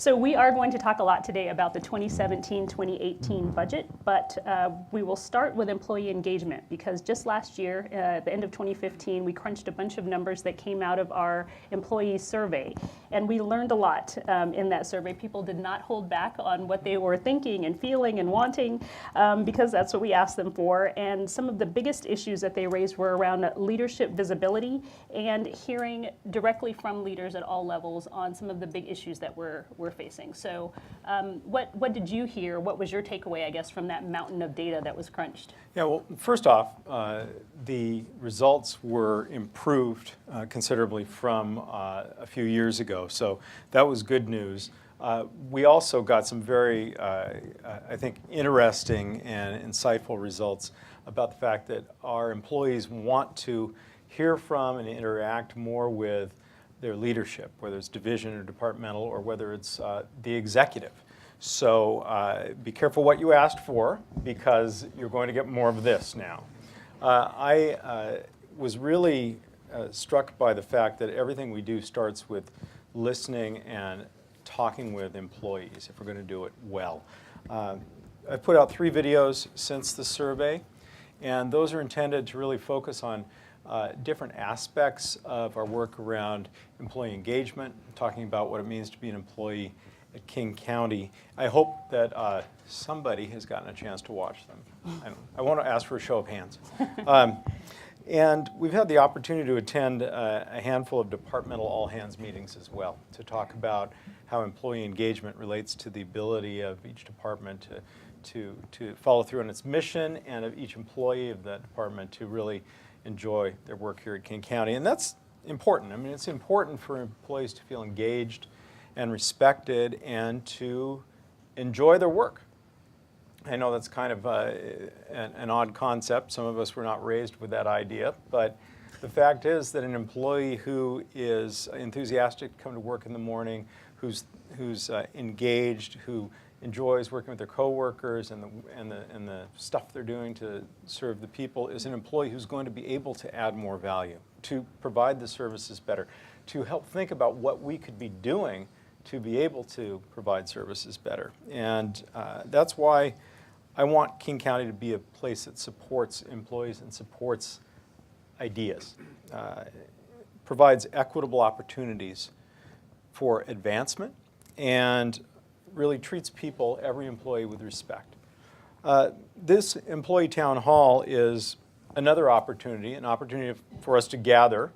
So we are going to talk a lot today about the 2017-2018 budget, but we will start with employee engagement because just last year, at the end of 2015, we crunched a bunch of numbers that came out of our employee survey. And we learned a lot in that survey. People did not hold back on what they were thinking and feeling and wanting because that's what we asked them for. And some of the biggest issues that they raised were around leadership visibility and hearing directly from leaders at all levels on some of the big issues that we're facing. So what did you hear? What was your takeaway, I guess, from that mountain of data that was crunched? Yeah, well, first off, the results were improved considerably from a few years ago, so that was good news. We also got some very, I think, interesting and insightful results about the fact that our employees want to hear from and interact more with their leadership, whether it's division or departmental or whether it's the executive. So be careful what you asked for because you're going to get more of this now. I was really struck by the fact that everything we do starts with listening and talking with employees if we're going to do it well. I've put out 3 videos since the survey, and those are intended to really focus on different aspects of our work around employee engagement, talking about what it means to be an employee at King County. I hope that somebody has gotten a chance to watch them. I want to ask for a show of hands. And we've had the opportunity to attend a handful of departmental all-hands meetings as well to talk about how employee engagement relates to the ability of each department to follow through on its mission and of each employee of that department to really enjoy their work here at King County. And that's important. I mean, it's important for employees to feel engaged and respected and to enjoy their work. I know that's kind of an odd concept. Some of us were not raised with that idea, but the fact is that an employee who is enthusiastic to come to work in the morning, who's engaged, who enjoys working with their coworkers and the stuff they're doing to serve the people is an employee who's going to be able to add more value, to provide the services better, to help think about what we could be doing to be able to provide services better. And that's why I want King County to be a place that supports employees and supports ideas, provides equitable opportunities for advancement, and really treats people, every employee, with respect. This employee town hall is another opportunity, an opportunity for us to gather,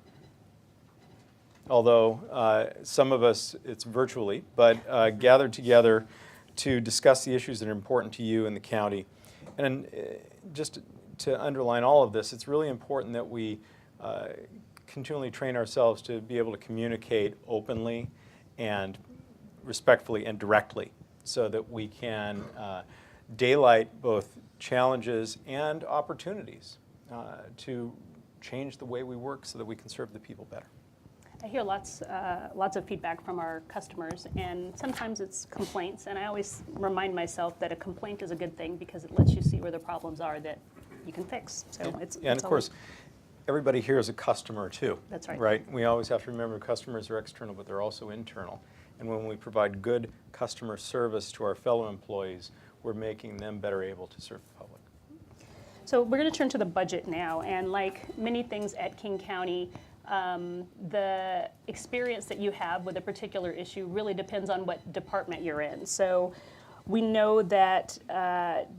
although some of us it's virtually, but gather together to discuss the issues that are important to you in the county. And just to underline all of this, it's really important that we continually train ourselves to be able to communicate openly and respectfully and directly so that we can daylight both challenges and opportunities to change the way we work so that we can serve the people better. I hear lots of feedback from our customers, and sometimes it's complaints, and I always remind myself that a complaint is a good thing because it lets you see where the problems are that you can fix. So and of course, everybody here is a customer too. That's right. Right? We always have to remember customers are external, but they're also internal. And when we provide good customer service to our fellow employees, we're making them better able to serve the public. So we're going to turn to the budget now, and like many things at King County, the experience that you have with a particular issue really depends on what department you're in. So we know that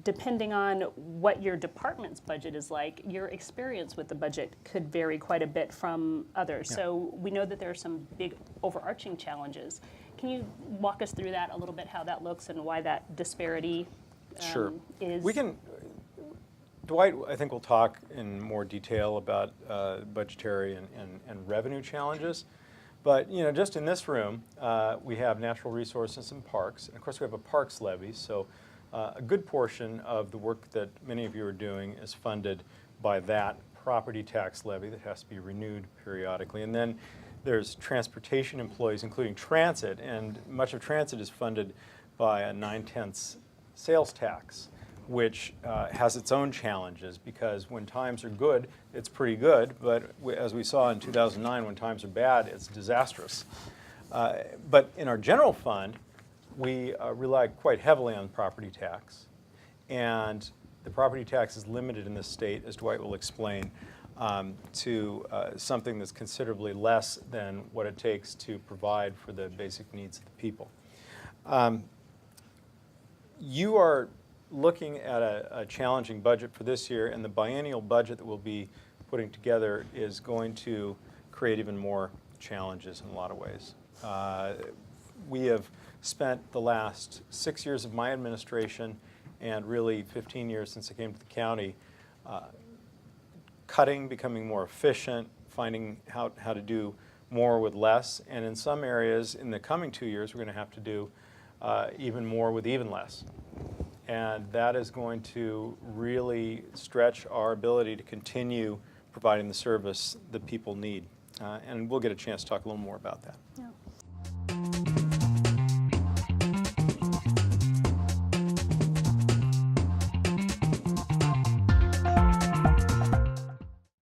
depending on what your department's budget is like, your experience with the budget could vary quite a bit from others. Yeah. So we know that there are some big overarching challenges. Can you walk us through that a little bit, how that looks and why that disparity Sure. is? We can. Dwight, I think, will talk in more detail about budgetary and revenue challenges. But just in this room, we have natural resources and parks. And of course, we have a parks levy. So a good portion of the work that many of you are doing is funded by that property tax levy that has to be renewed periodically. And then there's transportation employees, including transit. And much of transit is funded by a 9/10 sales tax, which has its own challenges because when times are good, it's pretty good, but as we saw in 2009, when times are bad, it's disastrous. But in our general fund, we rely quite heavily on property tax. And the property tax is limited in this state, as Dwight will explain, to something that's considerably less than what it takes to provide for the basic needs of the people. You are looking at a challenging budget for this year, and the biennial budget that we'll be putting together is going to create even more challenges in a lot of ways. We have spent the last 6 years of my administration and really 15 years since I came to the county cutting, becoming more efficient, finding how to do more with less, and in some areas in the coming 2 years we're going to have to do even more with even less. And that is going to really stretch our ability to continue providing the service that people need. And we'll get a chance to talk a little more about that. Yeah.